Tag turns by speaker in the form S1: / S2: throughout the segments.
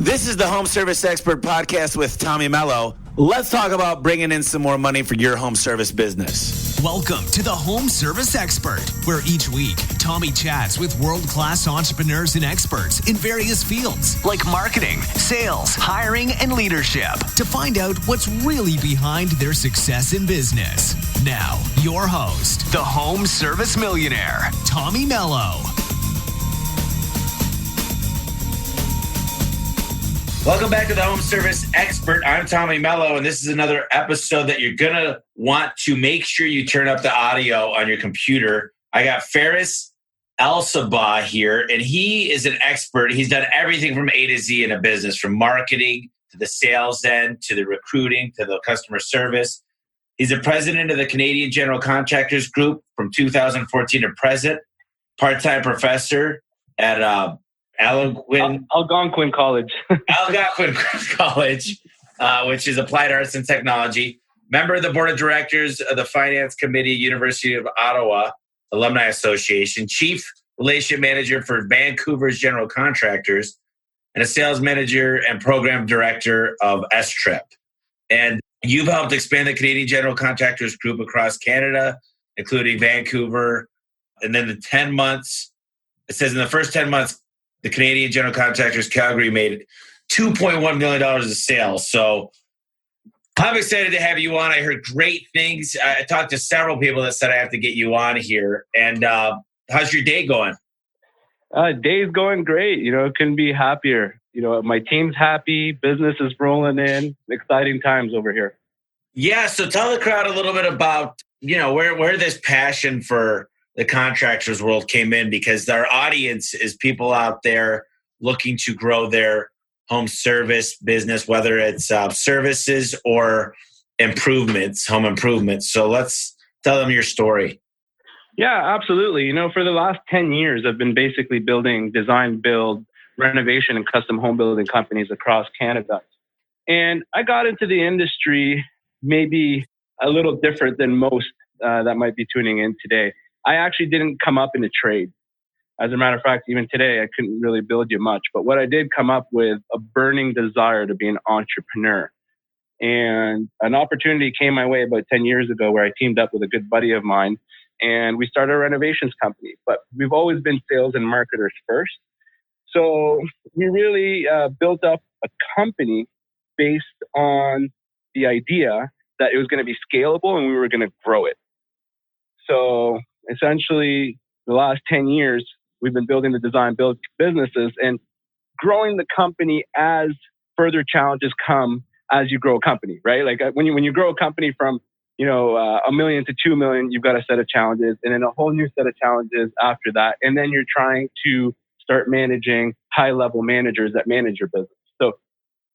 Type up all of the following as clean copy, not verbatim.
S1: This is the Home Service Expert Podcast with Tommy Mello. Let's talk about bringing in some more money for your home service business.
S2: Welcome to the Home Service Expert, where each week, Tommy chats with world-class entrepreneurs and experts in various fields like marketing, sales, hiring, and leadership to find out what's really behind their success in business. Now, your host, the Home Service Millionaire, Tommy Mello.
S1: Welcome back to the Home Service Expert. I'm Tommy Mello, and this is another episode that you're going to want to make sure you turn up the audio on your computer. I got Farres Elsabbagh here, and he is an expert. He's done everything from A to Z in a business, from marketing to the sales end, to the recruiting, to the customer service. He's the president of the Canadian General Contractors Group from 2014 to present, part-time professor at
S3: Algonquin College.
S1: Algonquin College, which is Applied Arts and Technology. Member of the Board of Directors of the Finance Committee, University of Ottawa Alumni Association. Chief Relationship Manager for Vancouver's General Contractors. And a Sales Manager and Program Director of S-Trip. And you've helped expand the Canadian General Contractors Group across Canada, including Vancouver. And then the 10 months, it says in the first 10 months, the Canadian General Contractors Calgary made $2.1 million of sales. So I'm excited to have you on. I heard great things. I talked to several people that said I have to get you on here. And how's your day going?
S3: Day's going great. Couldn't be happier. My team's happy. Business is rolling in. Exciting times over here.
S1: Yeah. So tell the crowd a little bit about, where this passion for the contractors world came in, because our audience is people out there looking to grow their home service business, whether it's services or improvements, home improvements. So let's tell them your story.
S3: Yeah, absolutely. For the last 10 years, I've been basically building design, build, renovation, and custom home building companies across Canada. And I got into the industry maybe a little different than most that might be tuning in today. I actually didn't come up in a trade. As a matter of fact, even today, I couldn't really build you much. But what I did come up with a burning desire to be an entrepreneur. And an opportunity came my way about 10 years ago where I teamed up with a good buddy of mine and we started a renovations company. But we've always been sales and marketers first. So we really built up a company based on the idea that it was going to be scalable and we were going to grow it. So essentially, the last 10 years, we've been building the design build businesses and growing the company as further challenges come as you grow a company, right? Like when you grow a company from, $1 million to $2 million, you've got a set of challenges and then a whole new set of challenges after that. And then you're trying to start managing high-level managers that manage your business. So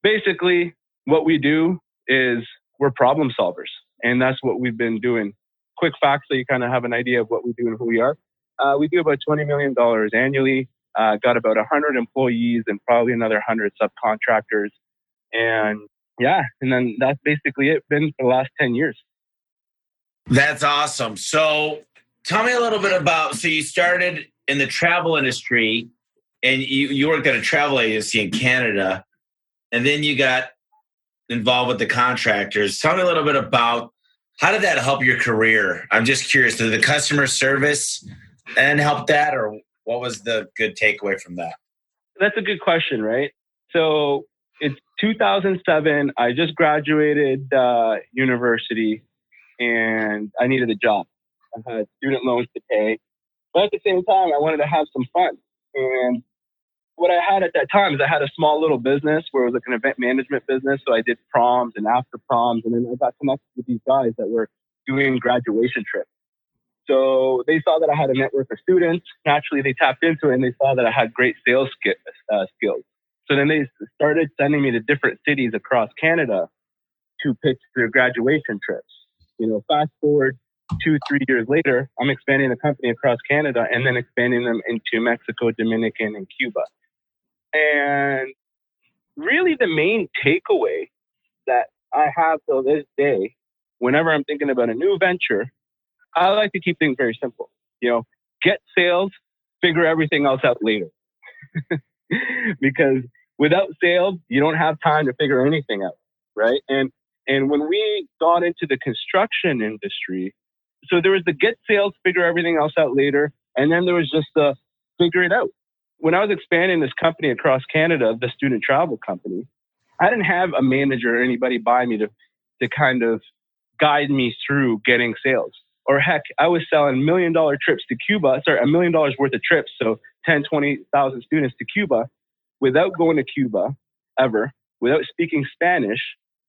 S3: basically, what we do is we're problem solvers. And that's what we've been doing. Quick facts so you kind of have an idea of what we do and who we are. We do about $20 million annually, got about 100 employees and probably another 100 subcontractors. And then that's basically it been for the last 10 years.
S1: That's awesome. So tell me a little bit about, so you started in the travel industry and you worked at a travel agency in Canada, and then you got involved with the contractors. Tell me a little bit about, how did that help your career? I'm just curious. Did the customer service and help that, or what was the good takeaway from that?
S3: That's a good question, right? So it's 2007. I just graduated university and I needed a job. I had student loans to pay. But at the same time, I wanted to have some fun. And what I had at that time is I had a small little business where it was like an event management business. So I did proms and after proms. And then I got connected with these guys that were doing graduation trips. So they saw that I had a network of students. Naturally, they tapped into it and they saw that I had great sales skills. So then they started sending me to different cities across Canada to pitch their graduation trips. Fast forward 2-3 years later, I'm expanding the company across Canada and then expanding them into Mexico, Dominican, and Cuba. And really the main takeaway that I have till this day, whenever I'm thinking about a new venture, I like to keep things very simple. Get sales, figure everything else out later. Because without sales, you don't have time to figure anything out, right? And when we got into the construction industry, so there was the get sales, figure everything else out later, and then there was just the figure it out. When I was expanding this company across Canada, the student travel company, I didn't have a manager or anybody by me to kind of guide me through getting sales. Or heck, I was selling $1 million trips to Cuba, $1 million worth of trips, so 10, 20,000 students to Cuba without going to Cuba ever, without speaking Spanish.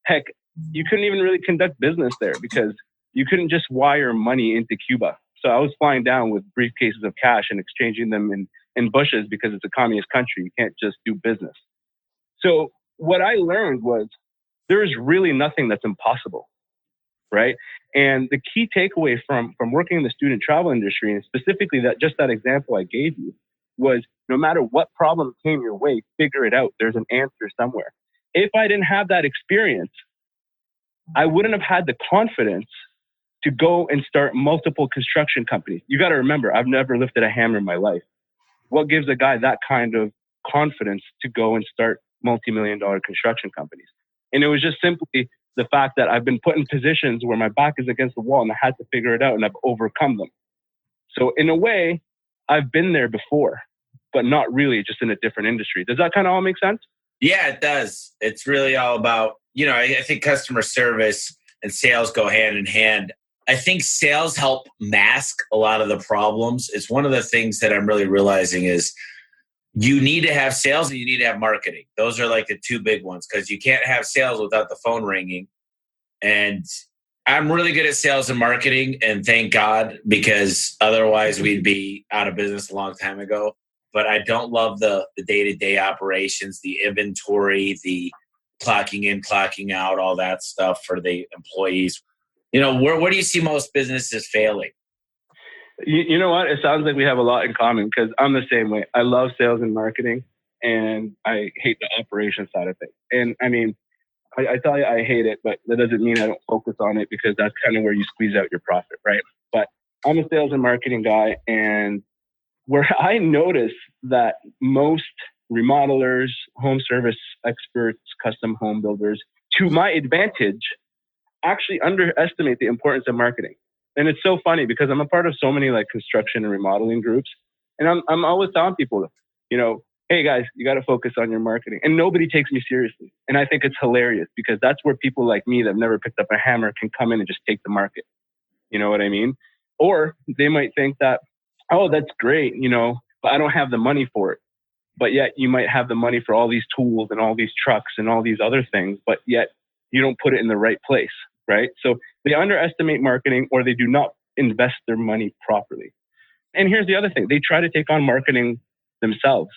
S3: Heck, you couldn't even really conduct business there because you couldn't just wire money into Cuba. So I was flying down with briefcases of cash and exchanging them in bushes because it's a communist country. You can't just do business. So what I learned was there is really nothing that's impossible, right? And the key takeaway from working in the student travel industry, and specifically that example I gave you, was no matter what problem came your way, figure it out. There's an answer somewhere. If I didn't have that experience, I wouldn't have had the confidence to go and start multiple construction companies. You got to remember, I've never lifted a hammer in my life. What gives a guy that kind of confidence to go and start multi-million-dollar construction companies? And it was just simply the fact that I've been put in positions where my back is against the wall and I had to figure it out and I've overcome them. So in a way, I've been there before, but not really, just in a different industry. Does that kind of all make sense?
S1: Yeah, it does. It's really all about, I think customer service and sales go hand in hand. I think sales help mask a lot of the problems. It's one of the things that I'm really realizing is you need to have sales and you need to have marketing. Those are like the two big ones because you can't have sales without the phone ringing. And I'm really good at sales and marketing, and thank God, because otherwise we'd be out of business a long time ago. But I don't love the day-to-day operations, the inventory, the clocking in, clocking out, all that stuff for the employees. Where do you see most businesses failing?
S3: You know what? It sounds like we have a lot in common because I'm the same way. I love sales and marketing, and I hate the operation side of things. And I mean, I tell you I hate it, but that doesn't mean I don't focus on it because that's kind of where you squeeze out your profit, right? But I'm a sales and marketing guy, and where I notice that most remodelers, home service experts, custom home builders, to my advantage, actually underestimate the importance of marketing. And it's so funny because I'm a part of so many like construction and remodeling groups. And I'm always telling people, hey guys, you got to focus on your marketing. And nobody takes me seriously. And I think it's hilarious because that's where people like me that have never picked up a hammer can come in and just take the market. You know what I mean? Or they might think that, oh, that's great, but I don't have the money for it. But yet you might have the money for all these tools and all these trucks and all these other things, but yet you don't put it in the right place. Right? So they underestimate marketing or they do not invest their money properly. And here's the other thing. They try to take on marketing themselves.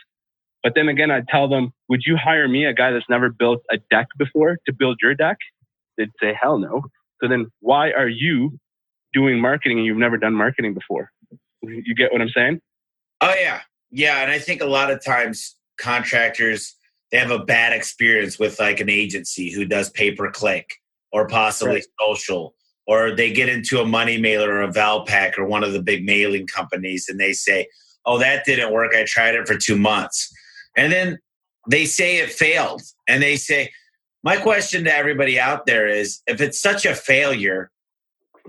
S3: But then again, I tell them, would you hire me, a guy that's never built a deck before, to build your deck? They'd say, hell no. So then why are you doing marketing and you've never done marketing before? You get what I'm saying?
S1: Oh, yeah. Yeah. And I think a lot of times contractors, they have a bad experience with like an agency who does pay-per-click. Or possibly social, or they get into a money mailer or a Valpak or one of the big mailing companies and they say, oh, that didn't work. I tried it for 2 months. And then they say it failed. And they say, my question to everybody out there is, if it's such a failure,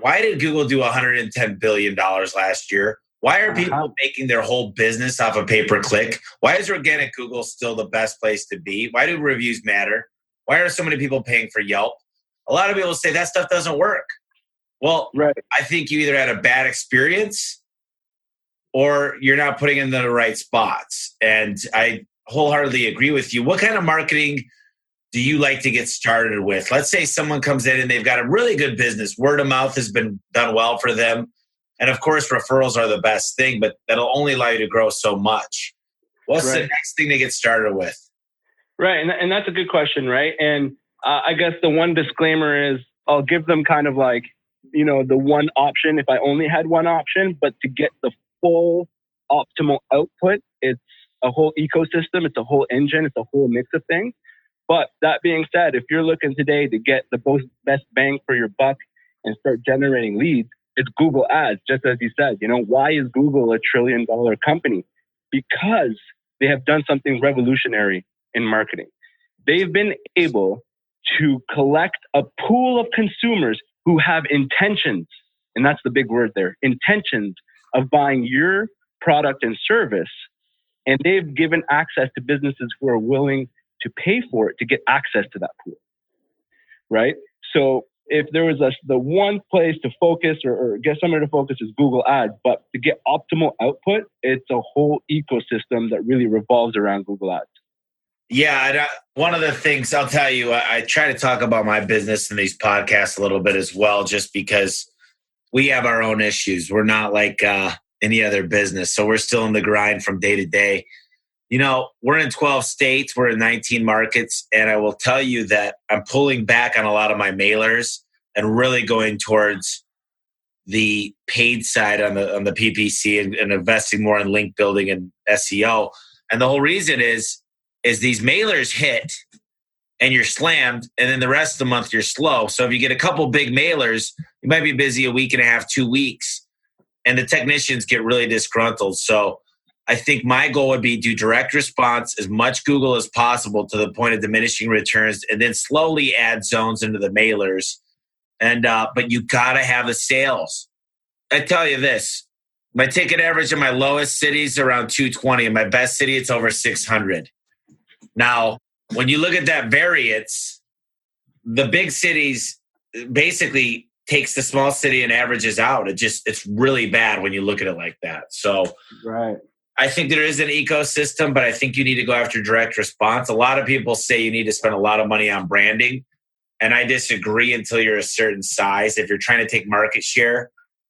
S1: why did Google do $110 billion last year? Why are people making their whole business off of pay-per-click? Why is organic Google still the best place to be? Why do reviews matter? Why are so many people paying for Yelp? A lot of people say that stuff doesn't work. Well, right. I think you either had a bad experience or you're not putting in the right spots. And I wholeheartedly agree with you. What kind of marketing do you like to get started with? Let's say someone comes in and they've got a really good business. Word of mouth has been done well for them. And of course, referrals are the best thing, but that'll only allow you to grow so much. What's the next thing to get started with?
S3: Right. And that's a good question, right? And I guess the one disclaimer is I'll give them kind of like, the one option if I only had one option, but to get the full optimal output, it's a whole ecosystem, it's a whole engine, it's a whole mix of things. But that being said, if you're looking today to get the best bang for your buck and start generating leads, it's Google Ads, just as you said. Why is Google $1 trillion company? Because they have done something revolutionary in marketing. They've been able to collect a pool of consumers who have intentions, and that's the big word there, intentions of buying your product and service. And they've given access to businesses who are willing to pay for it to get access to that pool, right? So if there was the one place to focus or get somewhere to focus is Google Ads, but to get optimal output, it's a whole ecosystem that really revolves around Google Ads.
S1: Yeah, and one of the things I'll tell you, I try to talk about my business in these podcasts a little bit as well, just because we have our own issues. We're not like any other business. So we're still in the grind from day to day. You know, we're in 12 states, we're in 19 markets, and I will tell you that I'm pulling back on a lot of my mailers and really going towards the paid side on the PPC and investing more in link building and SEO. And the whole reason is these mailers hit and you're slammed, and then the rest of the month you're slow. So if you get a couple big mailers, you might be busy a week and a half, 2 weeks, and the technicians get really disgruntled. So I think my goal would be do direct response, as much Google as possible to the point of diminishing returns, and then slowly add zones into the mailers. And but you gotta have the sales. I tell you this, my ticket average in my lowest city is around 220. In my best city, it's over 600. Now, when you look at that variance, the big cities basically takes the small city and averages out. It's really bad when you look at it like that. So
S3: right.
S1: I think there is an ecosystem, but I think you need to go after direct response. A lot of people say you need to spend a lot of money on branding, and I disagree until you're a certain size. If you're trying to take market share,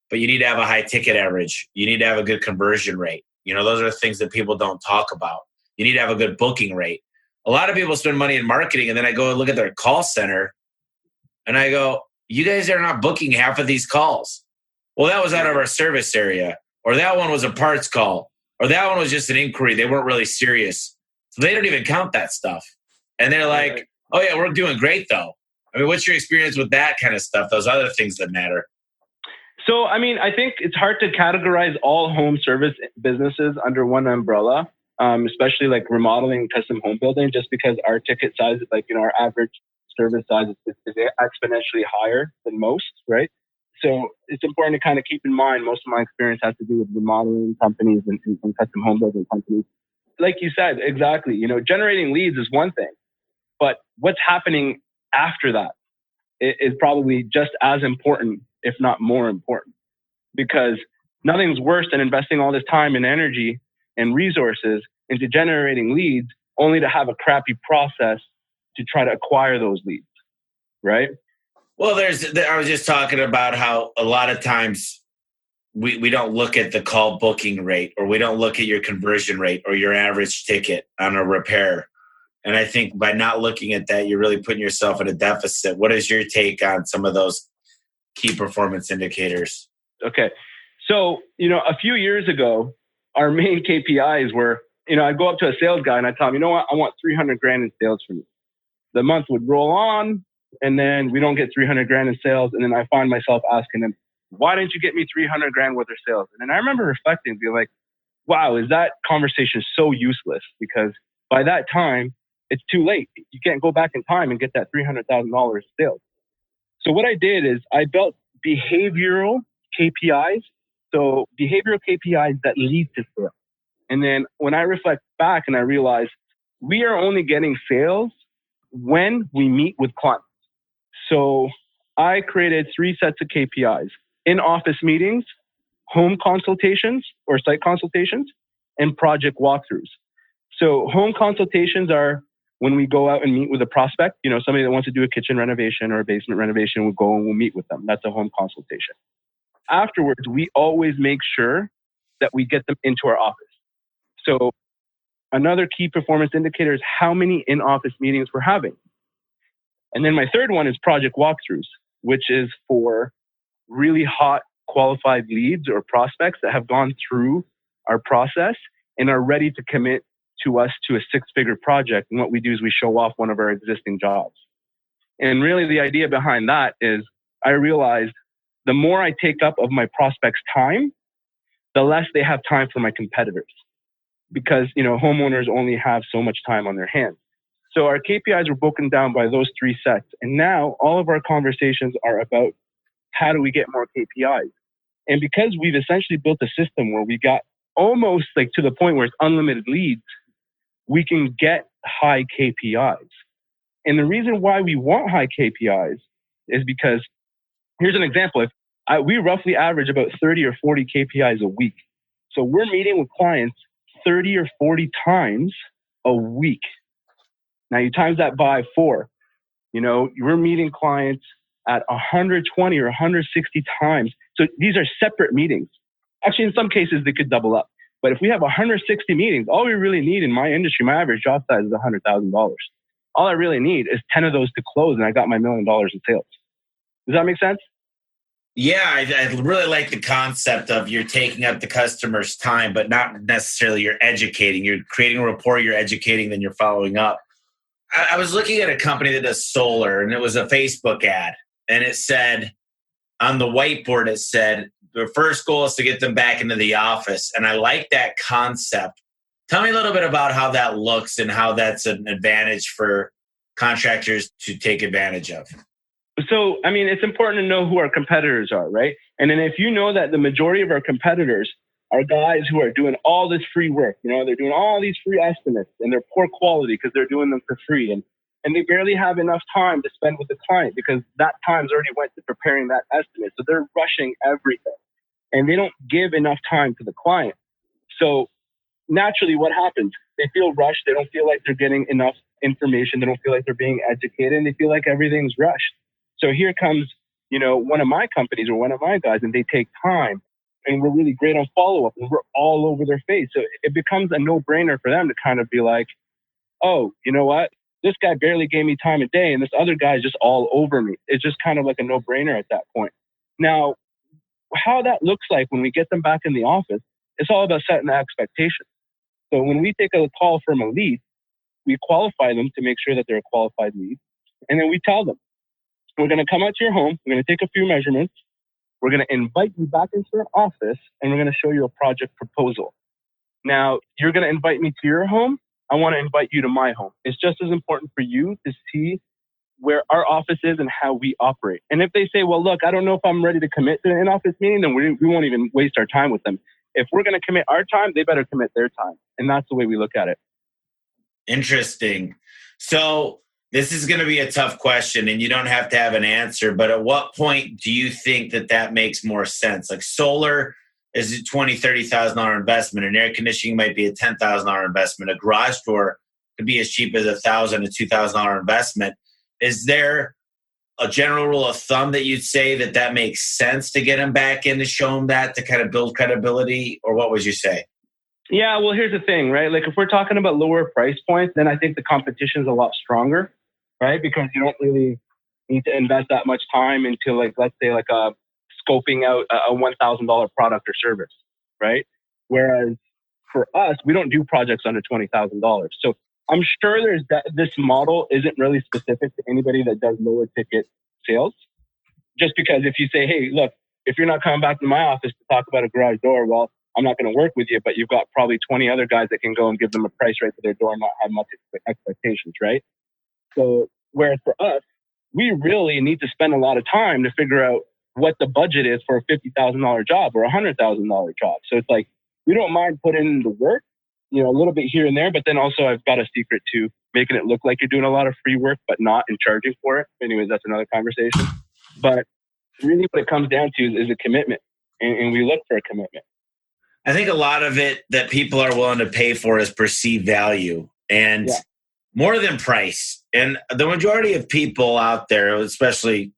S1: but you need to have a high ticket average. You need to have a good conversion rate. You know, those are things that people don't talk about. You need to have a good booking rate. A lot of people spend money in marketing, and then I go and look at their call center, and I go, you guys are not booking half of these calls. Well, that was out of our service area, or that one was a parts call, or that one was just an inquiry. They weren't really serious. So they don't even count that stuff. And they're like, oh yeah, we're doing great though. I mean, what's your experience with that kind of stuff? Those other things that matter.
S3: So, I mean, I think it's hard to categorize all home service businesses under one umbrella, especially like remodeling, custom home building, just because our ticket size, like, you know, our average service size is exponentially higher than most, right? So it's important to kind of keep in mind, most of my experience has to do with remodeling companies and custom home building companies. Like you said, exactly, you know, generating leads is one thing, but what's happening after that is probably just as important, if not more important, because nothing's worse than investing all this time and energy and resources into generating leads only to have a crappy process to try to acquire those leads, right?
S1: Well, I was just talking about how a lot of times we don't look at the call booking rate, or we don't look at your conversion rate or your average ticket on a repair. And I think by not looking at that, you're really putting yourself in a deficit. What is your take on some of those key performance indicators?
S3: Okay. So, you know, a few years ago, our main KPIs were, you know, I'd go up to a sales guy and I'd tell him, you know what, I want 300 grand in sales from you. The month would roll on, and then we don't get 300 grand in sales. And then I find myself asking him, why didn't you get me 300 grand worth of sales? And then I remember reflecting, being like, wow, is that conversation so useless? Because by that time, it's too late. You can't go back in time and get that $300,000 sales. So what I did is I built behavioral KPIs. So behavioral KPIs that lead to sales. And then when I reflect back and I realize we are only getting sales when we meet with clients. So I created 3 sets of KPIs: in-office meetings, home consultations or site consultations, and project walkthroughs. So home consultations are when we go out and meet with a prospect, you know, somebody that wants to do a kitchen renovation or a basement renovation, we'll go and we'll meet with them. That's a home consultation. Afterwards, we always make sure that we get them into our office. So another key performance indicator is how many in-office meetings we're having. And then my third one is project walkthroughs, which is for really hot qualified leads or prospects that have gone through our process and are ready to commit to us to a 6-figure project. And what we do is we show off one of our existing jobs. And really the idea behind that is I realized the more I take up of my prospects' time, the less they have time for my competitors. Because, you know, homeowners only have so much time on their hands. So our KPIs were broken down by those three sets. And now all of our conversations are about how do we get more KPIs? And because we've essentially built a system where we got almost like to the point where it's unlimited leads, we can get high KPIs. And the reason why we want high KPIs is because, here's an example. We roughly average about 30 or 40 KPIs a week. So we're meeting with clients 30 or 40 times a week. Now you times that by 4. We're meeting clients at 120 or 160 times. So these are separate meetings. Actually, in some cases, they could double up. But if we have 160 meetings, all we really need in my industry, my average job size is $100,000. All I really need is 10 of those to close, and I got my $1 million in sales. Does that make sense?
S1: Yeah, I really like the concept of you're taking up the customer's time, but not necessarily you're educating. You're creating a rapport, you're educating, then you're following up. I was looking at a company that does solar, and it was a Facebook ad. And it said, on the whiteboard, it said, the first goal is to get them back into the office. And I like that concept. Tell me a little bit about how that looks and how that's an advantage for contractors to take advantage of.
S3: So, it's important to know who our competitors are, right? And then if you know that the majority of our competitors are guys who are doing all this free work, they're doing all these free estimates and they're poor quality because they're doing them for free. And they barely have enough time to spend with the client because that time's already went to preparing that estimate. So they're rushing everything and they don't give enough time to the client. So naturally what happens? They feel rushed. They don't feel like they're getting enough information. They don't feel like they're being educated and they feel like everything's rushed. So here comes, one of my companies or one of my guys and they take time and we're really great on follow-up and we're all over their face. So it becomes a no-brainer for them to kind of be like, oh, you know what? This guy barely gave me time a day and this other guy is just all over me. It's just kind of like a no-brainer at that point. Now, how that looks like when we get them back in the office, it's all about setting the expectation. So when we take a call from a lead, we qualify them to make sure that they're a qualified lead. And then we tell them, we're going to come out to your home. We're going to take a few measurements. We're going to invite you back into our office and we're going to show you a project proposal. Now, you're going to invite me to your home. I want to invite you to my home. It's just as important for you to see where our office is and how we operate. And if they say, well, look, I don't know if I'm ready to commit to an in-office meeting, then we won't even waste our time with them. If we're going to commit our time, they better commit their time. And that's the way we look at it.
S1: Interesting. So this is going to be a tough question and you don't have to have an answer, but at what point do you think that makes more sense? Like solar is a $20,000, $30,000 investment. An air conditioning might be a $10,000 investment. A garage door could be as cheap as $1,000 to $2,000 investment. Is there a general rule of thumb that you'd say that makes sense to get them back in to show them that to kind of build credibility? Or what would you say?
S3: Yeah, well, here's the thing, right? Like if we're talking about lower price points, then I think the competition is a lot stronger, right? Because you don't really need to invest that much time into let's say scoping out a $1,000 product or service, right? Whereas for us, we don't do projects under $20,000. So I'm sure this model isn't really specific to anybody that does lower ticket sales. Just because if you say, hey, look, if you're not coming back to my office to talk about a garage door, well, I'm not going to work with you, but you've got probably 20 other guys that can go and give them a price right to their door and not have much expectations, right? So whereas for us, we really need to spend a lot of time to figure out what the budget is for a $50,000 job or a $100,000 job. So it's like, we don't mind putting in the work, a little bit here and there, but then also I've got a secret to making it look like you're doing a lot of free work, but not in charging for it. Anyways, that's another conversation. But really what it comes down to is a commitment, and we look for a commitment.
S1: I think a lot of it that people are willing to pay for is perceived value and more than price. And the majority of people out there, especially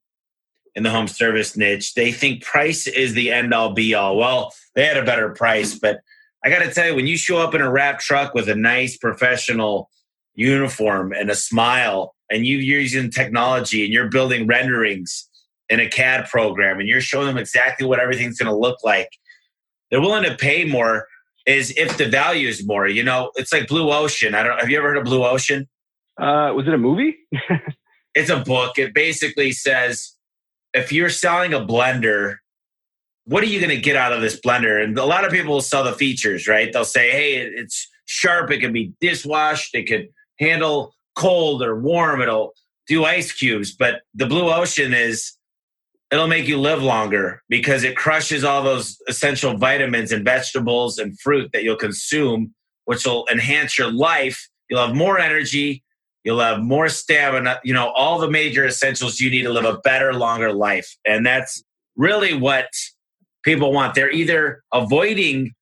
S1: in the home service niche, they think price is the end all be all. Well, they had a better price, but I got to tell you, when you show up in a wrap truck with a nice professional uniform and a smile, and you're using technology and you're building renderings in a CAD program and you're showing them exactly what everything's going to look like, they're willing to pay more is if the value is more. It's like Blue Ocean. Have you ever heard of Blue Ocean?
S3: Was it a movie?
S1: It's a book. It basically says, if you're selling a blender, what are you going to get out of this blender? And a lot of people will sell the features, right? They'll say, hey, it's sharp. It can be dishwashed. It could handle cold or warm, it'll do ice cubes. But the blue ocean it'll make you live longer because it crushes all those essential vitamins and vegetables and fruit that you'll consume, which will enhance your life. You'll have more energy. You'll have more stamina, all the major essentials you need to live a better, longer life. And that's really what people want. They're either avoiding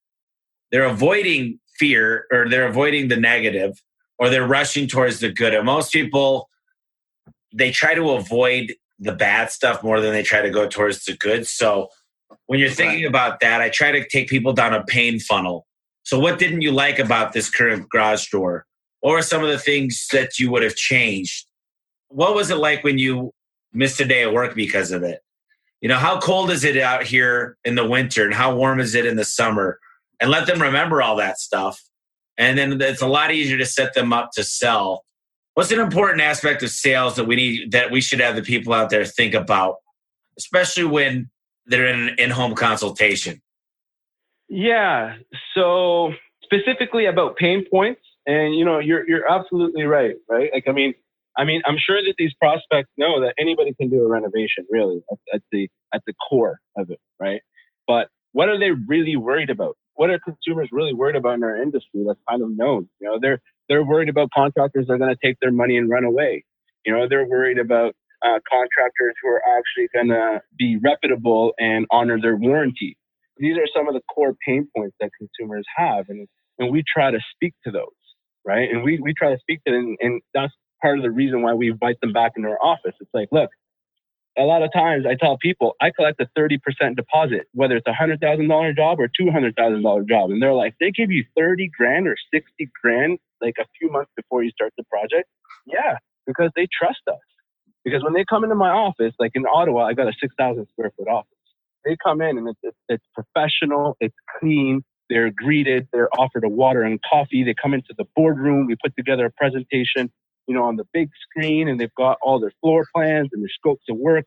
S1: fear, or they're avoiding the negative, or they're rushing towards the good. And most people, they try to avoid the bad stuff more than they try to go towards the good. So when you're thinking about that, I try to take people down a pain funnel. So what didn't you like about this current garage door? What were some of the things that you would have changed? What was it like when you missed a day of work because of it? How cold is it out here in the winter, and how warm is it in the summer? And let them remember all that stuff. And then it's a lot easier to set them up to sell. What's an important aspect of sales that we should have the people out there think about, especially when they're in an in-home consultation?
S3: Yeah. So specifically about pain points, and you're absolutely right? Like, I mean, I'm sure that these prospects know that anybody can do a renovation, really, at the core of it, right? But what are they really worried about? What are consumers really worried about in our industry that's kind of known? They're worried about contractors that are going to take their money and run away. They're worried about contractors who are actually going to be reputable and honor their warranty. These are some of the core pain points that consumers have, and we try to speak to those, right? And we try to speak to them, and that's part of the reason why we invite them back into our office. It's like, look, a lot of times I tell people I collect a 30% deposit, whether it's a $100,000 job or $200,000 job. And they're like, they give you 30 grand or 60 grand, like a few months before you start the project. Yeah, because they trust us. Because when they come into my office, like in Ottawa, I got a 6,000 square foot office. They come in and it's professional, it's clean. They're greeted, they're offered a water and coffee. They come into the boardroom. We put together a presentation, on the big screen, and they've got all their floor plans and their scopes of work.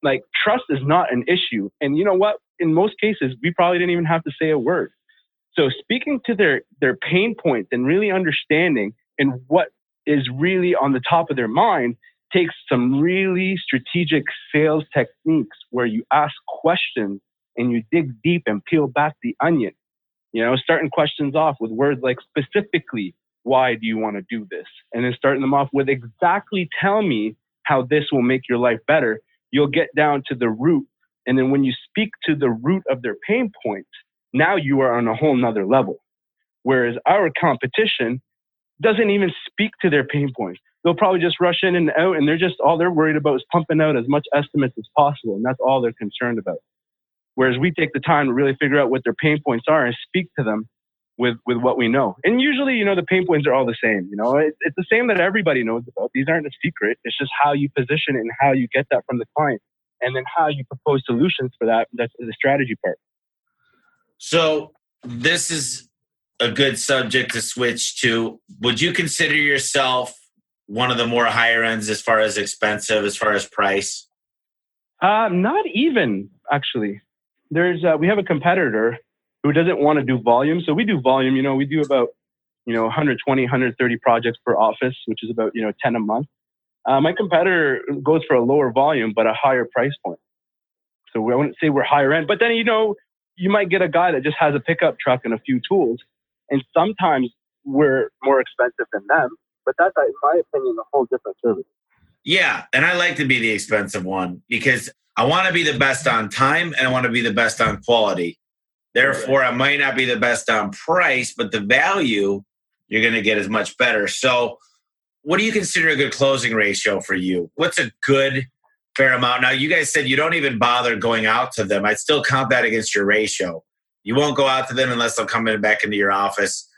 S3: Like, trust is not an issue. And you know what? In most cases, we probably didn't even have to say a word. So speaking to their pain points and really understanding and what is really on the top of their mind takes some really strategic sales techniques where you ask questions and you dig deep and peel back the onion. Starting questions off with words like specifically, why do you want to do this? And then starting them off with exactly tell me how this will make your life better. You'll get down to the root. And then when you speak to the root of their pain points, now you are on a whole nother level. Whereas our competition doesn't even speak to their pain points. They'll probably just rush in and out, and all they're worried about is pumping out as much estimates as possible. And that's all they're concerned about. Whereas we take the time to really figure out what their pain points are and speak to them with what we know. And usually, the pain points are all the same. It's the same that everybody knows about. These aren't a secret. It's just how you position it and how you get that from the client. And then how you propose solutions for that. That's the strategy part.
S1: So this is a good subject to switch to. Would you consider yourself one of the more higher ends as far as expensive, as far as price?
S3: Not even, actually. We have a competitor who doesn't want to do volume. So we do volume, we do about, 120, 130 projects per office, which is about, 10 a month. My competitor goes for a lower volume, but a higher price point. So I wouldn't say we're higher end, but then, you might get a guy that just has a pickup truck and a few tools. And sometimes we're more expensive than them, but that's, in my opinion, a whole different service.
S1: Yeah. And I like to be the expensive one because I want to be the best on time and I want to be the best on quality. Therefore, I might not be the best on price, but the value you're going to get is much better. So what do you consider a good closing ratio for you? What's a good fair amount? Now, you guys said you don't even bother going out to them. I'd still count that against your ratio. You won't go out to them unless they'll come back into your office.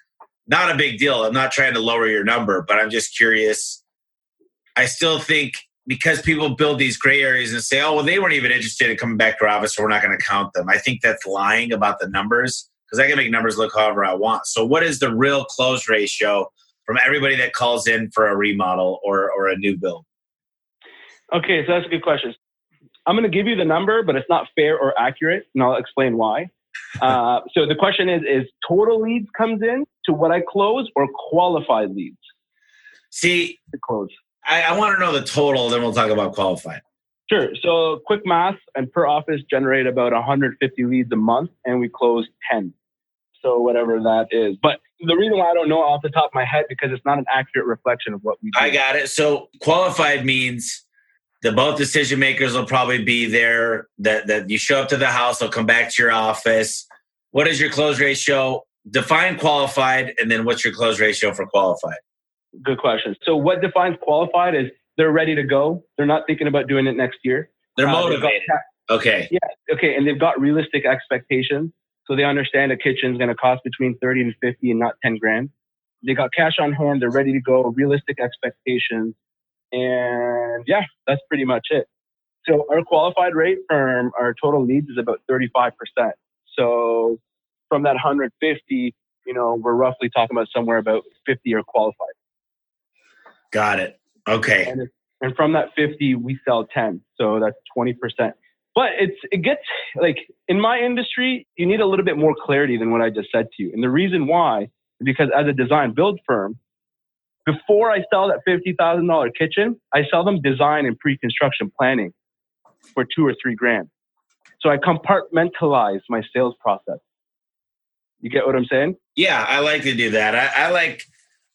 S1: Not a big deal. I'm not trying to lower your number, but I'm just curious. I still think because people build these gray areas and say, oh, well, they weren't even interested in coming back to our office, so we're not going to count them. I think that's lying about the numbers because I can make numbers look however I want. So what is the real close ratio from everybody that calls in for a remodel or a new build?
S3: Okay, so that's a good question. I'm going to give you the number, but it's not fair or accurate, and I'll explain why. So the question is total leads comes in to what I close or qualified leads?
S1: See,
S3: to close.
S1: I want to know the total, then we'll talk about qualified.
S3: Sure. So quick math, and per office generate about 150 leads a month, and we close 10. So whatever that is. But the reason why I don't know off the top of my head, because it's not an accurate reflection of what we do.
S1: I got it. So qualified means the both decision makers will probably be there, that you show up to the house, they'll come back to your office. What is your close ratio? Define qualified, and then what's your close ratio for qualified?
S3: Good question. So what defines qualified is they're ready to go. They're not thinking about doing it next year.
S1: They're motivated. Okay.
S3: Yeah. Okay. And they've got realistic expectations. So they understand a kitchen's going to cost between 30 and 50 and not 10 grand. They got cash on hand. They're ready to go. Realistic expectations. And yeah, that's pretty much it. So our qualified rate from our total leads is about 35%. So from that 150, we're roughly talking about somewhere about 50 are qualified.
S1: Got it. Okay.
S3: And from that 50, we sell 10. So that's 20%. But it gets like in my industry, you need a little bit more clarity than what I just said to you. And the reason why is because as a design build firm, before I sell that $50,000 kitchen, I sell them design and pre-construction planning for $2 or $3 grand. So I compartmentalize my sales process. You get what I'm saying?
S1: Yeah, I like to do that. I like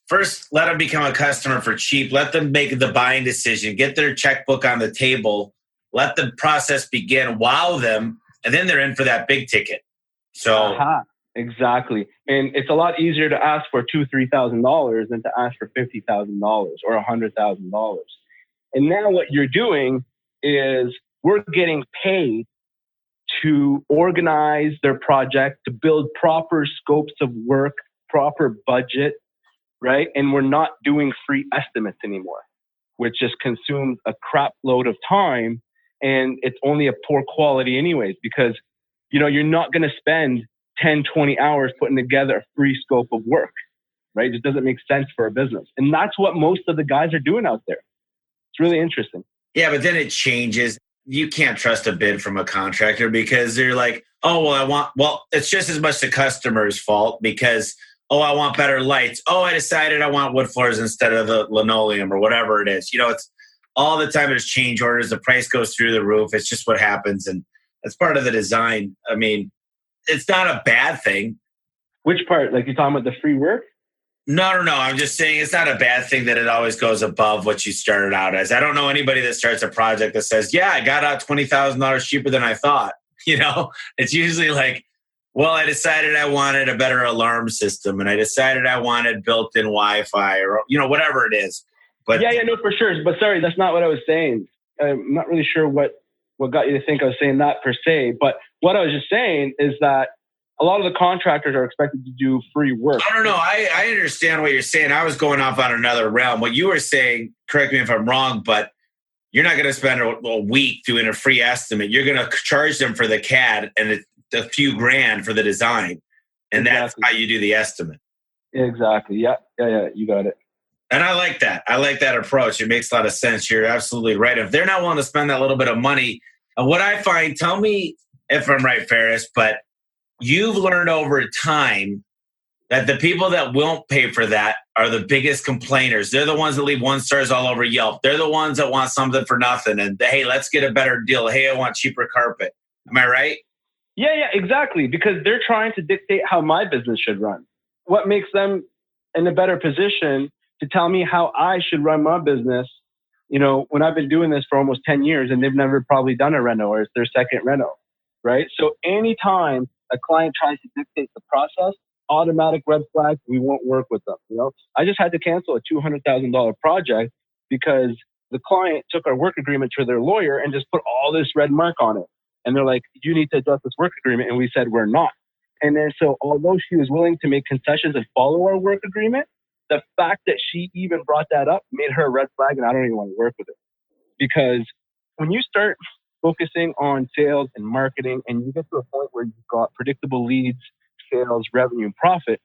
S1: first let them become a customer for cheap. Let them make the buying decision. Get their checkbook on the table. Let the process begin. Wow them, and then they're in for that big ticket. So
S3: exactly, and it's a lot easier to ask for $2,000-$3,000 than to ask for $50,000 or $100,000. And now what you're doing is we're getting paid to organize their project, to build proper scopes of work, proper budget, right? And we're not doing free estimates anymore, which just consumes a crap load of time. And it's only a poor quality anyways, because, you're not going to spend 10, 20 hours putting together a free scope of work, right? It doesn't make sense for a business. And that's what most of the guys are doing out there. It's really interesting.
S1: Yeah, but then it changes. You can't trust a bid from a contractor because they're like, it's just as much the customer's fault because, I want better lights. I decided I want wood floors instead of the linoleum or whatever it is. It's all the time there's change orders. The price goes through the roof. It's just what happens. And that's part of the design. I mean, it's not a bad thing.
S3: Which part? Like you're talking about the free work?
S1: No. I'm just saying it's not a bad thing that it always goes above what you started out as. I don't know anybody that starts a project that says, yeah, I got out $20,000 cheaper than I thought. It's usually like, well, I decided I wanted a better alarm system and I decided I wanted built-in Wi-Fi or, whatever it is. But
S3: yeah, no, for sure. But sorry, that's not what I was saying. I'm not really sure what got you to think I was saying that per se. But what I was just saying is that a lot of the contractors are expected to do free work.
S1: I don't know. I understand what you're saying. I was going off on another realm. What you were saying, correct me if I'm wrong, but you're not going to spend a week doing a free estimate. You're going to charge them for the CAD and a few grand for the design. And That's how you do the estimate.
S3: Exactly. Yeah. You got it.
S1: And I like that. I like that approach. It makes a lot of sense. You're absolutely right. If they're not willing to spend that little bit of money, what I find, tell me if I'm right, Farres, but you've learned over time that the people that won't pay for that are the biggest complainers. They're the ones that leave 1 stars all over Yelp. They're the ones that want something for nothing. And hey, let's get a better deal. Hey, I want cheaper carpet. Am I right?
S3: Yeah, exactly. Because they're trying to dictate how my business should run. What makes them in a better position to tell me how I should run my business, when I've been doing this for almost 10 years and they've never probably done a reno or it's their second reno, right? So anytime a client tries to dictate the process, automatic red flag, we won't work with them. I just had to cancel a $200,000 project because the client took our work agreement to their lawyer and just put all this red mark on it. And they're like, you need to adjust this work agreement. And we said, we're not. And then so although she was willing to make concessions and follow our work agreement, the fact that she even brought that up made her a red flag, and I don't even want to work with it. Because when you start focusing on sales and marketing and you get to a point where you've got predictable leads, sales, revenue, and profit,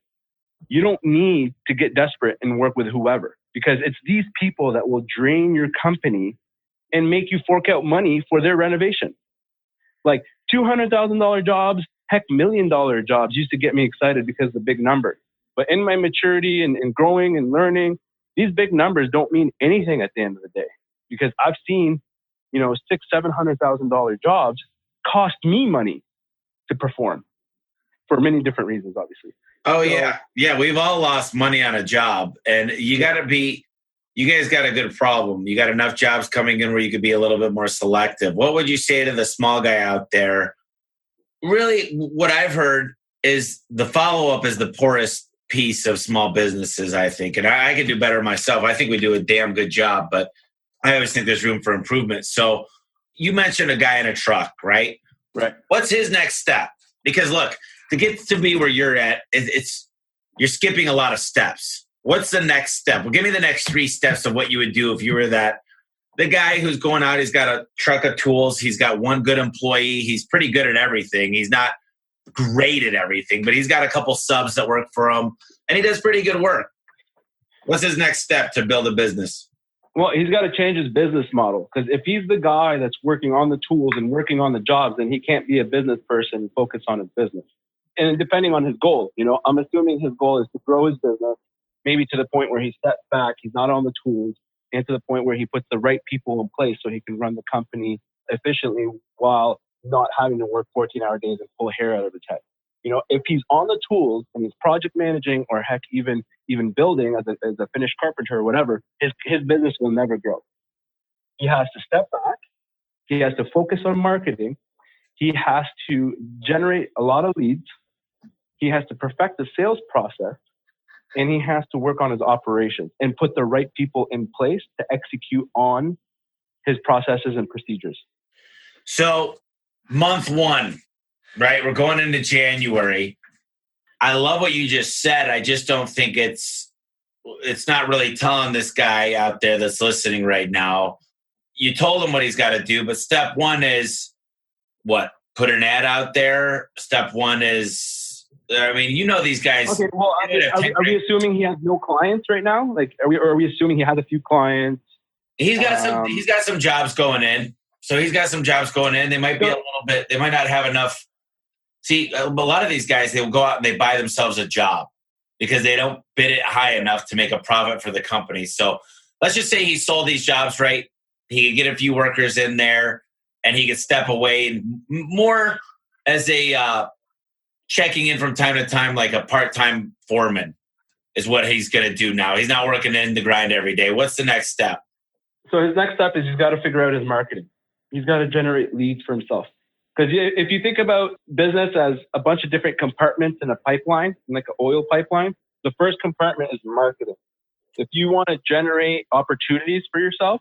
S3: you don't need to get desperate and work with whoever, because it's these people that will drain your company and make you fork out money for their renovation. Like $200,000 jobs, heck, $1 million jobs used to get me excited because of the big number. But in my maturity and growing and learning, these big numbers don't mean anything at the end of the day, because I've seen, $600,000-$700,000 jobs cost me money to perform for many different reasons, obviously.
S1: Oh, yeah. Yeah, we've all lost money on a job. And you guys got a good problem. You got enough jobs coming in where you could be a little bit more selective. What would you say to the small guy out there? Really, what I've heard is the follow-up is the poorest piece of small businesses, I think. And I could do better myself. I think we do a damn good job, but I always think there's room for improvement. So you mentioned a guy in a truck, right?
S3: Right.
S1: What's his next step? Because look, to get to be where you're at, you're skipping a lot of steps. What's the next step? Well, give me the next 3 steps of what you would do if you were the guy who's going out. He's got a truck of tools. He's got one good employee. He's pretty good at everything. He's not great at everything, but he's got a couple subs that work for him, and he does pretty good work. What's his next step to build a business?
S3: Well, he's got to change his business model, because if he's the guy that's working on the tools and working on the jobs, then he can't be a business person and focus on his business. And depending on his goal, I'm assuming his goal is to grow his business, maybe to the point where he steps back, he's not on the tools, and to the point where he puts the right people in place so he can run the company efficiently while not having to work 14-hour days and pull hair out of his head. If he's on the tools and he's project managing, or heck, even building as a finished carpenter or whatever, his business will never grow. He has to step back. He has to focus on marketing. He has to generate a lot of leads. He has to perfect the sales process, and he has to work on his operations and put the right people in place to execute on his processes and procedures.
S1: So month 1, right? We're going into January. I love what you just said. I just don't think it's not really telling this guy out there that's listening right now. You told him what he's got to do, but step 1 is what? Put an ad out there. Step 1 is, these guys.
S3: Okay, well, are we assuming he has no clients right now? Like, are we assuming he has a few clients?
S1: He's got some jobs going in. So he's got some jobs going in. They might be a little bit, they might not have enough. See, a lot of these guys, they will go out and they buy themselves a job because they don't bid it high enough to make a profit for the company. So let's just say he sold these jobs, right? He could get a few workers in there and he could step away more as a checking in from time to time, like a part-time foreman is what he's going to do now. He's not working in the grind every day. What's the next step?
S3: So his next step is he's got to figure out his marketing. He's got to generate leads for himself. Because if you think about business as a bunch of different compartments in a pipeline, like an oil pipeline, the first compartment is marketing. If you want to generate opportunities for yourself,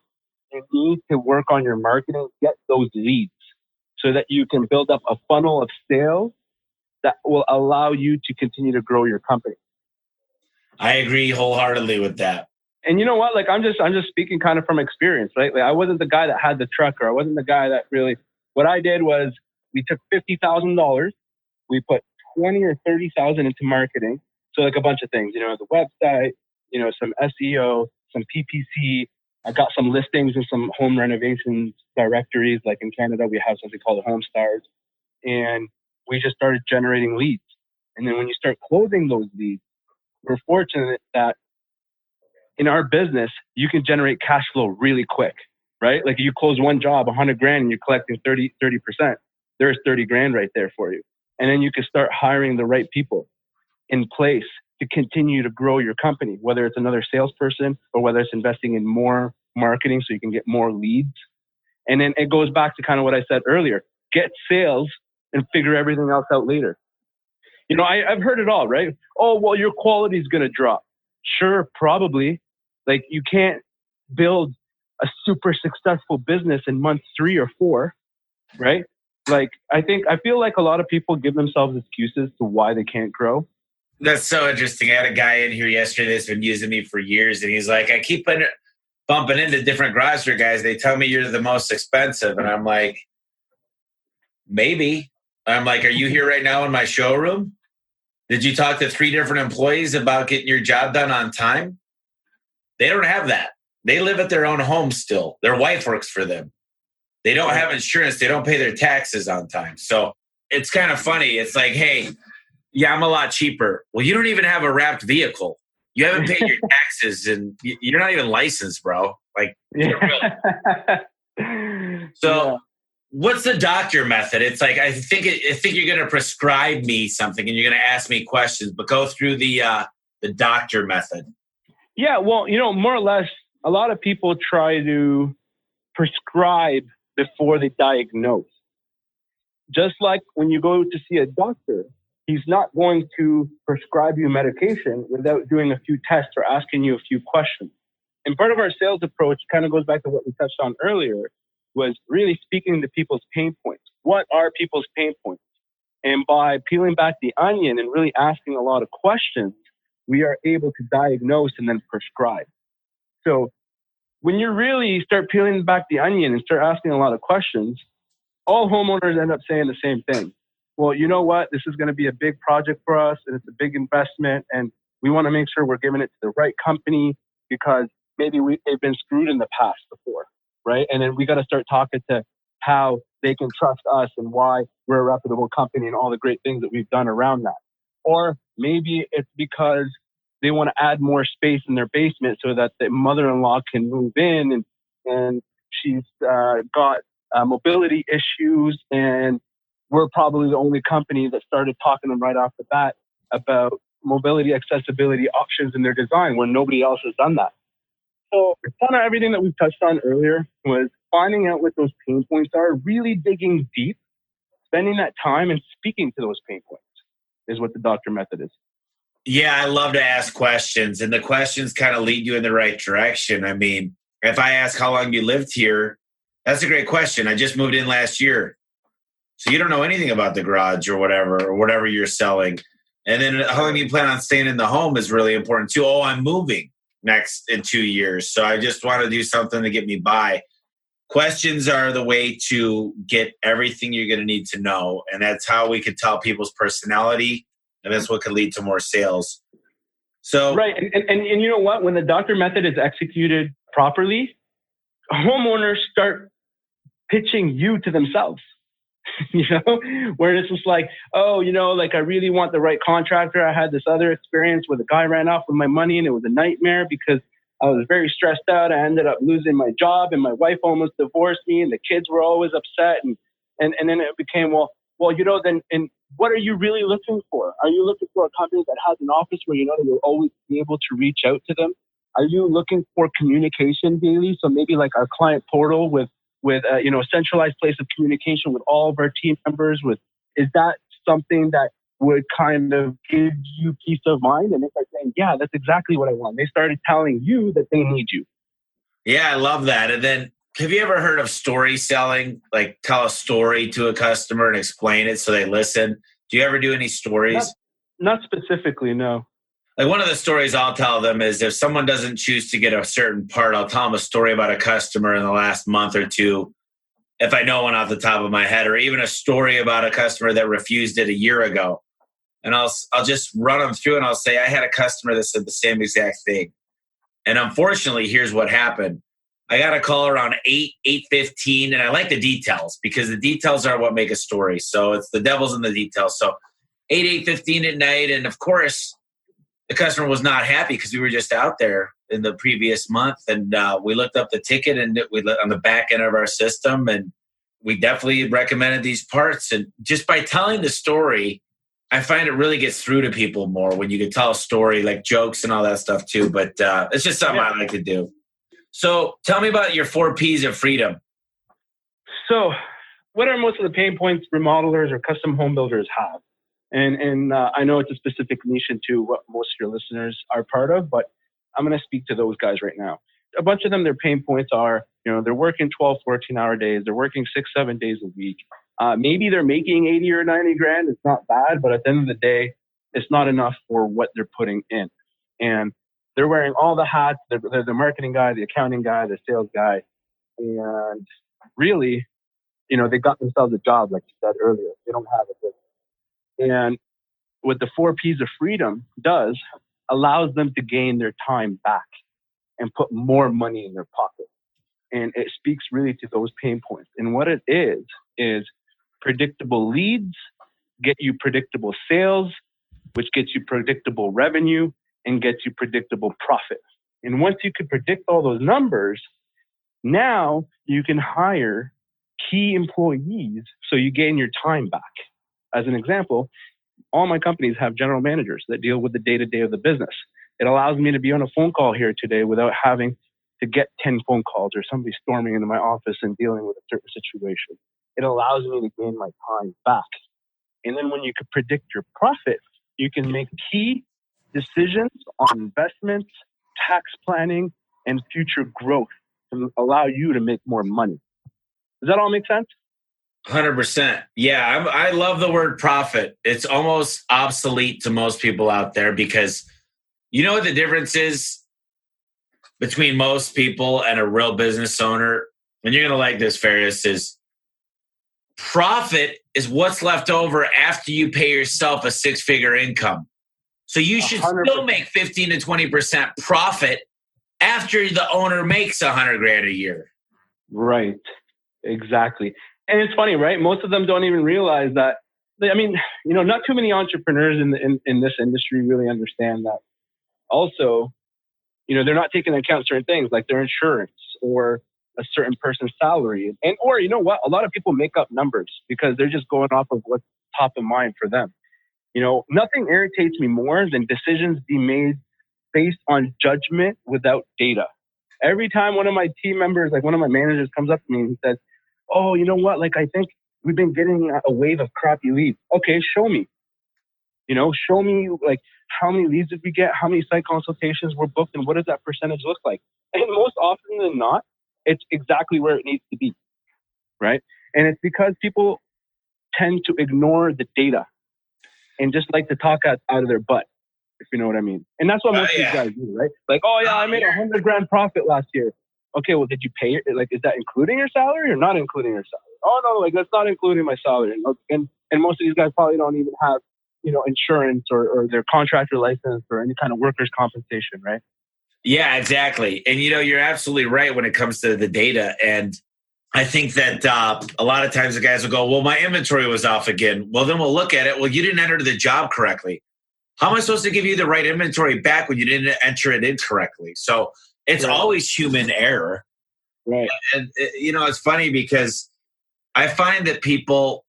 S3: you need to work on your marketing, get those leads so that you can build up a funnel of sales that will allow you to continue to grow your company.
S1: I agree wholeheartedly with that.
S3: And you know what? Like, I'm just speaking kind of from experience, right? Like, I wasn't the guy that had the truck, or I wasn't the guy that really. What I did was we took $50,000, we put 20 or 30,000 into marketing. So like a bunch of things, the website, some SEO, some PPC. I got some listings in some home renovations directories. Like in Canada, we have something called the Home Stars, and we just started generating leads. And then when you start closing those leads, we're fortunate that in our business, you can generate cash flow really quick, right? Like you close one job, $100,000, and you're collecting 30%. There's 30 grand right there for you. And then you can start hiring the right people in place to continue to grow your company, whether it's another salesperson or whether it's investing in more marketing so you can get more leads. And then it goes back to kind of what I said earlier, get sales and figure everything else out later. I've heard it all, right? Oh, well, your quality is going to drop. Sure, probably. Like you can't build a super successful business in month 3 or 4, right? Like I feel like a lot of people give themselves excuses to why they can't grow.
S1: That's so interesting. I had a guy in here yesterday that's been using me for years, and he's like, I keep bumping into different grocer guys. They tell me you're the most expensive. And I'm like, maybe. I'm like, are you here right now in my showroom? Did you talk to 3 different employees about getting your job done on time? They don't have that. They live at their own home still. Their wife works for them. They don't have insurance. They don't pay their taxes on time. So it's kind of funny. It's like, hey, yeah, I'm a lot cheaper. Well, you don't even have a wrapped vehicle. You haven't paid your taxes and you're not even licensed, bro. Like, so what's the doctor method? It's like, I think you're going to prescribe me something and you're going to ask me questions, but go through the doctor method.
S3: Yeah. Well, more or less, a lot of people try to prescribe before they diagnose. Just like when you go to see a doctor, he's not going to prescribe you medication without doing a few tests or asking you a few questions. And part of our sales approach kind of goes back to what we touched on earlier, was really speaking to people's pain points. What are people's pain points? And by peeling back the onion and really asking a lot of questions, we are able to diagnose and then prescribe. So when you really start peeling back the onion and start asking a lot of questions, all homeowners end up saying the same thing. Well, you know what? This is going to be a big project for us, and it's a big investment, and we want to make sure we're giving it to the right company because maybe they've been screwed in the past before, right? And then we got to start talking to how they can trust us and why we're a reputable company and all the great things that we've done around that. Or maybe it's because they want to add more space in their basement so that the mother-in-law can move in, and she's got mobility issues, and we're probably the only company that started talking to them right off the bat about mobility accessibility options in their design when nobody else has done that. So kind of everything that we've touched on earlier was finding out what those pain points are, really digging deep, spending that time and speaking to those pain points is what the doctor method is.
S1: Yeah, I love to ask questions, and the questions kind of lead you in the right direction. I mean, if I ask how long you lived here, that's a great question. I just moved in last year. So you don't know anything about the garage or whatever you're selling. And then how long you plan on staying in the home is really important too. Oh, I'm moving next in 2 years. So I just want to do something to get me by. Questions are the way to get everything you're going to need to know. And that's how we could tell people's personality. And that's what could lead to more sales. So
S3: right. And you know what? When the doctor method is executed properly, homeowners start pitching you to themselves. Where it's just like, oh, like I really want the right contractor. I had this other experience where the guy ran off with my money and it was a nightmare because I was very stressed out. I ended up losing my job and my wife almost divorced me and the kids were always upset. And then it became, then what are you really looking for? Are you looking for a company that has an office where that you'll always be able to reach out to them? Are you looking for communication daily? So maybe like our client portal with a centralized place of communication with all of our team members. Is that something that would kind of give you peace of mind? And they start saying, yeah, that's exactly what I want. They started telling you that they need you.
S1: Yeah, I love that. And then have you ever heard of story selling? Like tell a story to a customer and explain it so they listen. Do you ever do any stories?
S3: Not specifically, no.
S1: Like one of the stories I'll tell them is if someone doesn't choose to get a certain part, I'll tell them a story about a customer in the last month or two, if I know one off the top of my head, or even a story about a customer that refused it a year ago. And I'll just run them through and I'll say, I had a customer that said the same exact thing. And unfortunately, here's what happened. I got a call around 8:15, and I like the details because the details are what make a story. So it's the devil's in the details. So 8:15 at night, and of course, the customer was not happy because we were just out there in the previous month, and we looked up the ticket and we looked on the back end of our system, and we definitely recommended these parts. And just by telling the story, I find it really gets through to people more when you can tell a story, like jokes and all that stuff too. But it's just something I like to do. So tell me about your 4 Ps of freedom.
S3: So what are most of the pain points remodelers or custom home builders have? And I know it's a specific niche into what most of your listeners are part of, but I'm going to speak to those guys right now. A bunch of them, their pain points are, they're working 12, 14-hour days. They're working 6-7 days a week. Maybe they're making 80 or 90 grand. It's not bad, but at the end of the day, it's not enough for what they're putting in. And they're wearing all the hats. They're the marketing guy, the accounting guy, the sales guy. And really, they got themselves a job, like you said earlier. They don't have a business. And what the 4 Ps of freedom does allows them to gain their time back and put more money in their pocket. And it speaks really to those pain points. And what it is predictable leads get you predictable sales, which gets you predictable revenue, and gets you predictable profit. And once you can predict all those numbers, now you can hire key employees so you gain your time back. As an example, all my companies have general managers that deal with the day-to-day of the business. It allows me to be on a phone call here today without having to get 10 phone calls or somebody storming into my office and dealing with a certain situation. It allows me to gain my time back. And then when you can predict your profit, you can make key decisions on investments, tax planning, and future growth to allow you to make more money. Does that all make sense?
S1: 100%. Yeah, I love the word profit. It's almost obsolete to most people out there because you know what the difference is between most people and a real business owner? And you're going to like this, Farres, is profit is what's left over after you pay yourself a 6-figure income. So you should
S3: 100%.
S1: Still make 15 to 20% profit after the owner makes $100,000 a year.
S3: Right. Exactly. And it's funny, right? Most of them don't even realize that. I mean, you know, not too many entrepreneurs in this industry really understand that. Also, you know, they're not taking into account certain things like their insurance or a certain person's salary. And, or, you know what? A lot of people make up numbers because they're just going off of what's top of mind for them. You know, nothing irritates me more than decisions being made based on judgment without data. Every time one of my team members, like one of my managers comes up to me and he says, oh, you know what? Like, I think we've been getting a wave of crappy leads. Okay, show me. You know, show me like how many leads did we get? How many site consultations were booked? And what does that percentage look like? And most often than not, it's exactly where it needs to be, right? And it's because people tend to ignore the data and just like to talk out of their butt, if you know what I mean. And that's what most of these guys do, right? Like, oh yeah, I made $100,000 profit last year. Okay, well, did you pay it? Like, is that including your salary or not including your salary? Oh no, like that's not including my salary. And most of these guys probably don't even have, you know, insurance or their contractor license or any kind of workers' compensation, right?
S1: Yeah, exactly. And, you know, you're absolutely right when it comes to the data. And I think that a lot of times the guys will go, well, my inventory was off again. Well, then we'll look at it. Well, you didn't enter the job correctly. How am I supposed to give you the right inventory back when you didn't enter it incorrectly? So it's always human error.
S3: Right.
S1: And, you know, it's funny because I find that people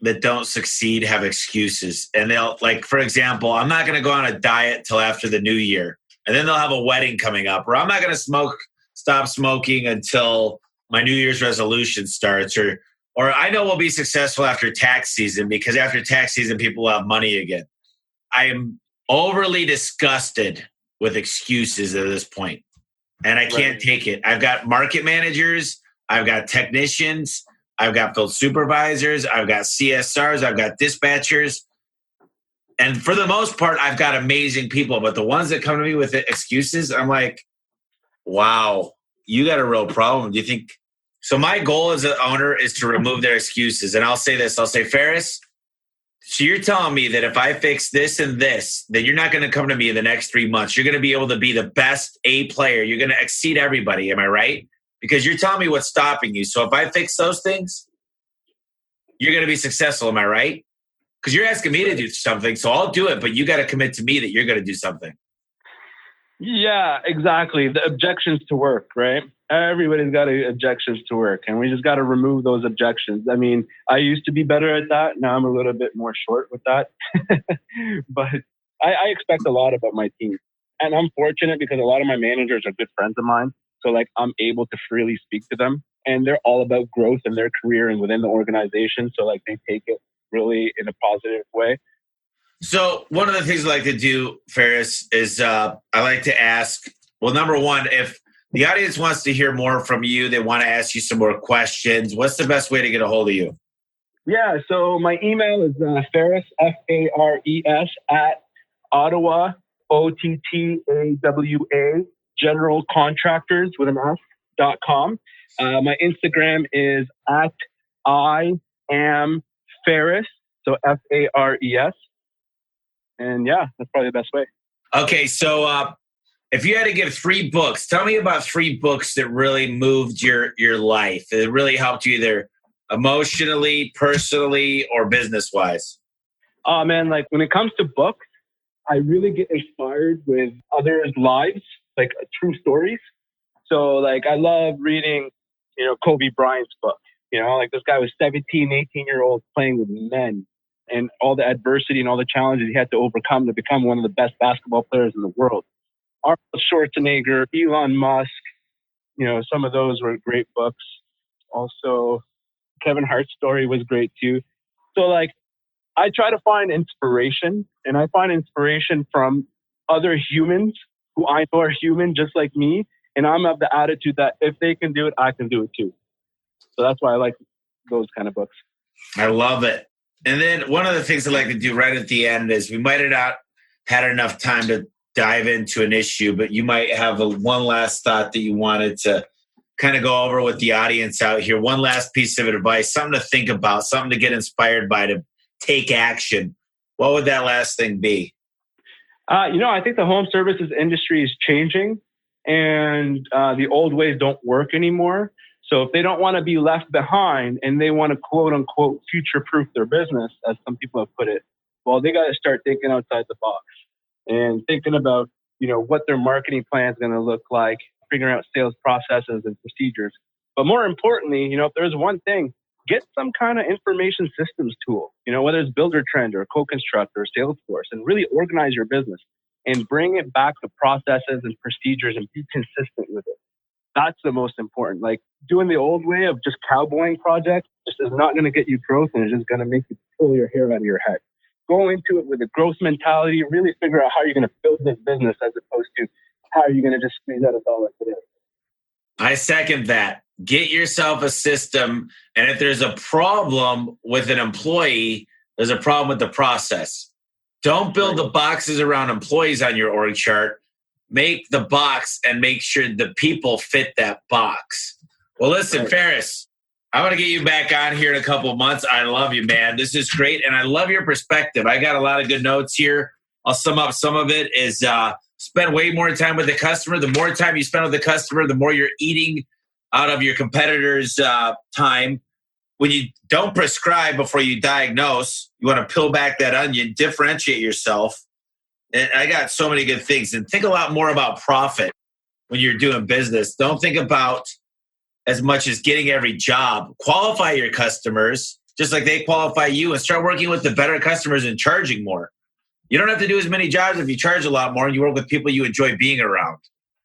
S1: that don't succeed have excuses. And they'll, like, for example, I'm not going to go on a diet till after the new year. And then they'll have a wedding coming up. Or I'm not going to stop smoking until my New Year's resolution starts. Or I know we'll be successful after tax season because after tax season, people will have money again. I am overly disgusted with excuses at this point. And I can't take it. I've got market managers. I've got technicians. I've got field supervisors. I've got CSRs. I've got dispatchers. And for the most part, I've got amazing people. But the ones that come to me with excuses, I'm like, wow, you got a real problem. Do you think? So my goal as an owner is to remove their excuses. And I'll say this. I'll say, Farres, so you're telling me that if I fix this and this, then you're not going to come to me in the next 3 months. You're going to be able to be the best A player. You're going to exceed everybody. Am I right? Because you're telling me what's stopping you. So if I fix those things, you're going to be successful. Am I right? Because you're asking me to do something, so I'll do it, but you got to commit to me that you're going to do something.
S3: Yeah, exactly. The objections to work, right? Everybody's got objections to work, and we just got to remove those objections. I mean, I used to be better at that. Now I'm a little bit more short with that. But I expect a lot about my team. And I'm fortunate because a lot of my managers are good friends of mine. So like I'm able to freely speak to them, and they're all about growth in their career and within the organization. So like they take it really in a positive way.
S1: So one of the things I like to do, Farres, is I like to ask, well, number one, if the audience wants to hear more from you, they want to ask you some more questions, what's the best way to get a hold of you?
S3: Yeah, so my email is Farres, Fares, at Ottawa, OTTAWA, General Contractors with an S.com. My Instagram is at I am Farres, so Fares. And yeah, that's probably the best way.
S1: Okay, so if you had to give 3 books, tell me about 3 books that really moved your life. That really helped you either emotionally, personally, or business-wise.
S3: Oh man, like when it comes to books, I really get inspired with others' lives, like true stories. So like I love reading, Kobe Bryant's book. Like this guy was 17, 18-year-old playing with men and all the adversity and all the challenges he had to overcome to become one of the best basketball players in the world. Arnold Schwarzenegger, Elon Musk, some of those were great books. Also, Kevin Hart's story was great too. So like I try to find inspiration, and I find inspiration from other humans who I know are human just like me. And I'm of the attitude that if they can do it, I can do it too. So that's why I like those kind of books.
S1: I love it. And then one of the things I like to do right at the end is we might have not had enough time to dive into an issue, but you might have one last thought that you wanted to kind of go over with the audience out here. One last piece of advice, something to think about, something to get inspired by, to take action. What would that last thing be?
S3: I think the home services industry is changing, and the old ways don't work anymore. So if they don't want to be left behind and they want to quote unquote future-proof their business, as some people have put it, well, they got to start thinking outside the box and thinking about, what their marketing plan is going to look like, figuring out sales processes and procedures. But more importantly, if there's one thing, get some kind of information systems tool, whether it's Buildertrend or Co-Construct or Salesforce, and really organize your business and bring it back to processes and procedures and be consistent with it. That's the most important. Like doing the old way of just cowboying projects just is not going to get you growth, and it's just going to make you pull your hair out of your head. Go into it with a growth mentality, really figure out how you're going to build this business as opposed to how are you going to just squeeze out $1 today.
S1: I second that. Get yourself a system. And if there's a problem with an employee, there's a problem with the process. Don't build the boxes around employees on your org chart. Make the box and make sure the people fit that box. Well, listen, Farres, I'm going to get you back on here in a couple of months. I love you, man. This is great. And I love your perspective. I got a lot of good notes here. I'll sum up some of it is spend way more time with the customer. The more time you spend with the customer, the more you're eating out of your competitors' time. When you don't prescribe before you diagnose, you want to peel back that onion, differentiate yourself. And I got so many good things. And think a lot more about profit when you're doing business. Don't think about as much as getting every job. Qualify your customers just like they qualify you, and start working with the better customers and charging more. You don't have to do as many jobs if you charge a lot more and you work with people you enjoy being around,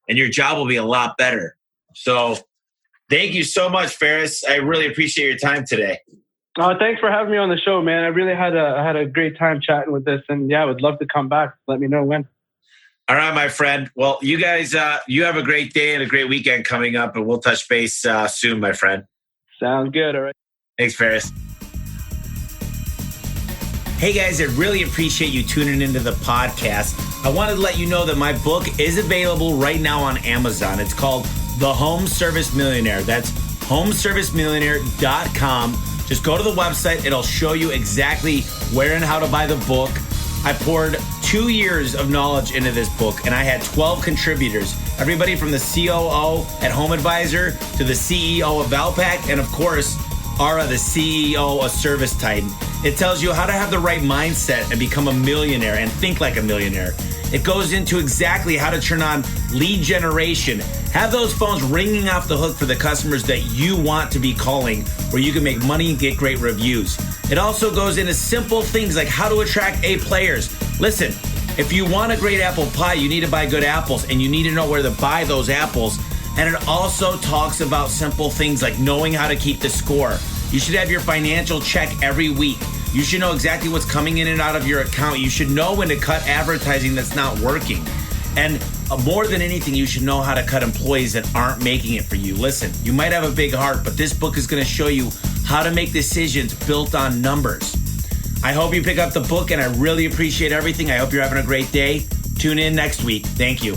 S1: and your job will be a lot better. So thank you so much, Farres. I really appreciate your time today.
S3: Thanks for having me on the show, man. I really had a great time chatting with this, and I would love to come back. Let me know when.
S1: All right, my friend. Well, you guys, you have a great day and a great weekend coming up, and we'll touch base soon, my friend.
S3: Sounds good. All right.
S1: Thanks, Farres. Hey guys, I really appreciate you tuning into the podcast. I wanted to let you know that my book is available right now on Amazon. It's called The Home Service Millionaire. That's homeservicemillionaire.com. Just go to the website. It'll show you exactly where and how to buy the book. I poured 2 years of knowledge into this book, and I had 12 contributors. Everybody from the COO at Home Advisor to the CEO of Valpak, and of course, Ara, the CEO of Service Titan. It tells you how to have the right mindset and become a millionaire and think like a millionaire. It goes into exactly how to turn on lead generation. Have those phones ringing off the hook for the customers that you want to be calling, where you can make money and get great reviews. It also goes into simple things like how to attract A players. Listen, if you want a great apple pie, you need to buy good apples, and you need to know where to buy those apples. And it also talks about simple things like knowing how to keep the score. You should have your financial check every week. You should know exactly what's coming in and out of your account. You should know when to cut advertising that's not working. And more than anything, you should know how to cut employees that aren't making it for you. Listen, you might have a big heart, but this book is going to show you how to make decisions built on numbers. I hope you pick up the book, and I really appreciate everything. I hope you're having a great day. Tune in next week. Thank you.